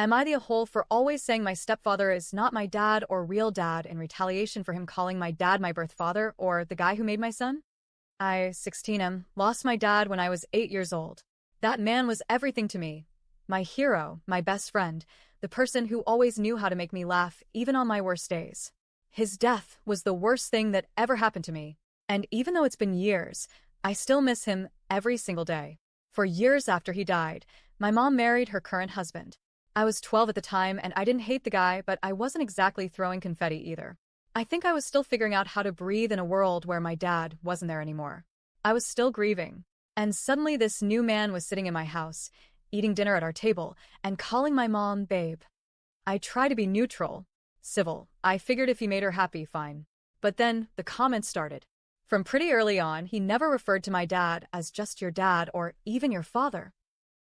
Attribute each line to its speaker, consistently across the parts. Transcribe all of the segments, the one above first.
Speaker 1: Am I the a-hole for always saying my stepfather is not my dad or real dad in retaliation for him calling my dad my birth father or the guy who made my son? I, 16, lost my dad when I was 8 years old. That man was everything to me. My hero, my best friend, the person who always knew how to make me laugh even on my worst days. His death was the worst thing that ever happened to me. And even though it's been years, I still miss him every single day. For years after he died, my mom married her current husband. I was 12 at the time and I didn't hate the guy, but I wasn't exactly throwing confetti either. I think I was still figuring out how to breathe in a world where my dad wasn't there anymore. I was still grieving. And suddenly this new man was sitting in my house, eating dinner at our table, and calling my mom babe. I tried to be neutral, civil. I figured if he made her happy, fine. But then the comments started. From pretty early on, he never referred to my dad as just your dad or even your father.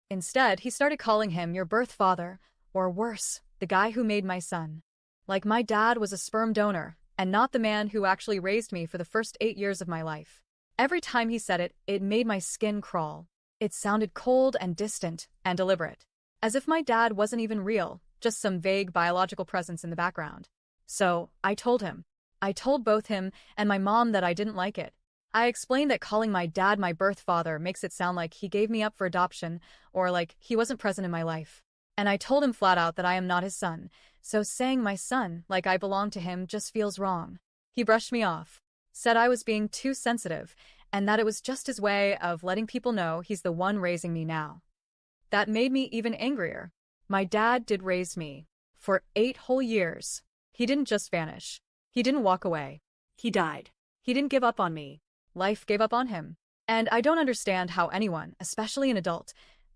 Speaker 1: Instead, he started calling him your birth father, or worse, the guy who made my son. Like my dad was a sperm donor, and not the man who actually raised me for the first 8 years of my life. Every time he said it, it made my skin crawl. It sounded cold and distant and deliberate. As if my dad wasn't even real, just some vague biological presence in the background. So, I told him. I told both him and my mom that I didn't like it. I explained that calling my dad my birth father makes it sound like he gave me up for adoption or like he wasn't present in my life. And I told him flat out that I am not his son, so saying my son like I belong to him just feels wrong. He brushed me off, said I was being too sensitive, and that it was just his way of letting people know he's the one raising me now. That made me even angrier. My dad did raise me. For 8 whole years. He didn't just vanish. He didn't walk away. He died. He didn't give up on me. Life gave up on him. And I don't understand how anyone, especially an adult,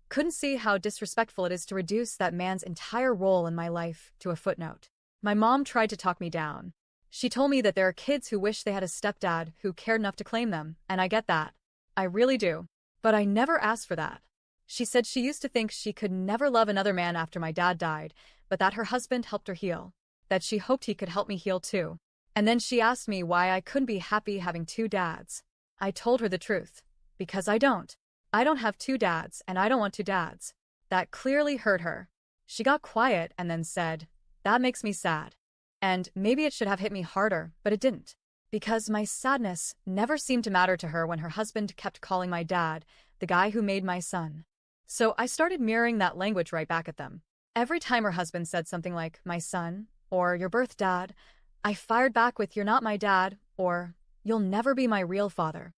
Speaker 1: couldn't see how disrespectful it is to reduce that man's entire role in my life to a footnote. My mom tried to talk me down. She told me that there are kids who wish they had a stepdad who cared enough to claim them, and I get that. I really do. But I never asked for that. She said she used to think she could never love another man after my dad died, but that her husband helped her heal. That she hoped he could help me heal too. And then she asked me why I couldn't be happy having 2 dads. I told her the truth. Because I don't. I don't have 2 dads, and I don't want 2 dads. That clearly hurt her. She got quiet and then said, "That makes me sad." And maybe it should have hit me harder, but it didn't. Because my sadness never seemed to matter to her when her husband kept calling my dad the guy who made my son. So I started mirroring that language right back at them. Every time her husband said something like, "my son," or "your birth dad," I fired back with, "You're not my dad," or "You'll never be my real father."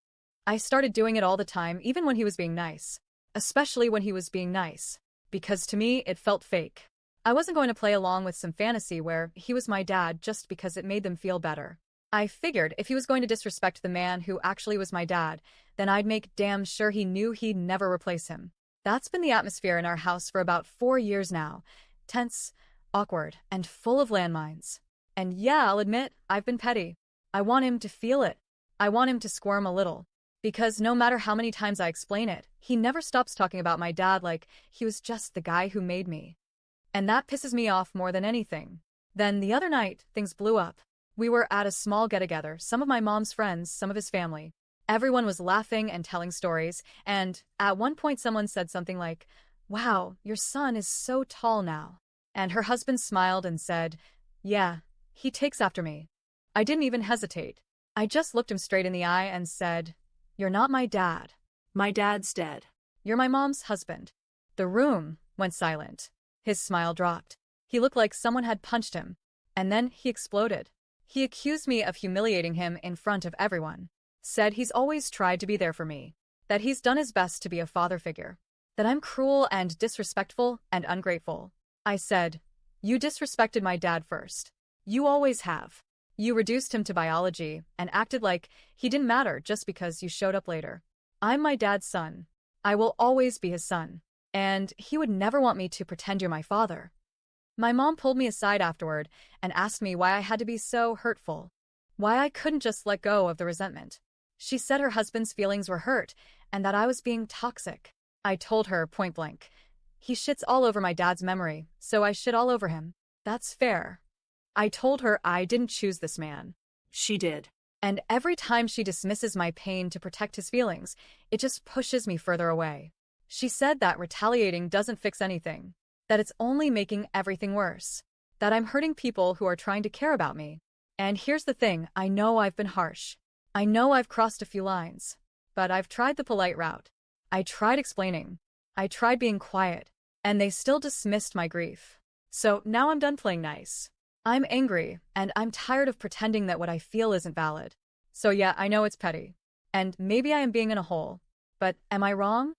Speaker 1: I started doing it all the time, even when he was being nice. Especially when he was being nice. Because to me, it felt fake. I wasn't going to play along with some fantasy where he was my dad just because it made them feel better. I figured if he was going to disrespect the man who actually was my dad, then I'd make damn sure he knew he'd never replace him. That's been the atmosphere in our house for about 4 years now. Tense, awkward, and full of landmines. And yeah, I'll admit, I've been petty. I want him to feel it. I want him to squirm a little. Because no matter how many times I explain it, he never stops talking about my dad like he was just the guy who made me. And that pisses me off more than anything. Then the other night, things blew up. We were at a small get-together, some of my mom's friends, some of his family. Everyone was laughing and telling stories, and at one point someone said something like, "Wow, your son is so tall now." And her husband smiled and said, "Yeah, he takes after me." I didn't even hesitate. I just looked him straight in the eye and said, "You're not my dad. My dad's dead. You're my mom's husband." The room went silent. His smile dropped. He looked like someone had punched him. And then he exploded. He accused me of humiliating him in front of everyone. Said he's always tried to be there for me. That he's done his best to be a father figure. That I'm cruel and disrespectful and ungrateful. I said, "You disrespected my dad first. You always have. You reduced him to biology and acted like he didn't matter just because you showed up later. I'm my dad's son. I will always be his son. And he would never want me to pretend you're my father." My mom pulled me aside afterward and asked me why I had to be so hurtful. Why I couldn't just let go of the resentment. She said her husband's feelings were hurt and that I was being toxic. I told her point blank, "He shits all over my dad's memory, so I shit all over him. That's fair." I told her I didn't choose this man. She did. And every time she dismisses my pain to protect his feelings, it just pushes me further away. She said that retaliating doesn't fix anything. that it's only making everything worse, that I'm hurting people who are trying to care about me. And here's the thing, I know I've been harsh. I know I've crossed a few lines. But I've tried the polite route. I tried explaining. I tried being quiet. And they still dismissed my grief. So now I'm done playing nice. I'm angry, and I'm tired of pretending that what I feel isn't valid. So yeah, I know it's petty. And maybe I am being in a hole. But am I wrong?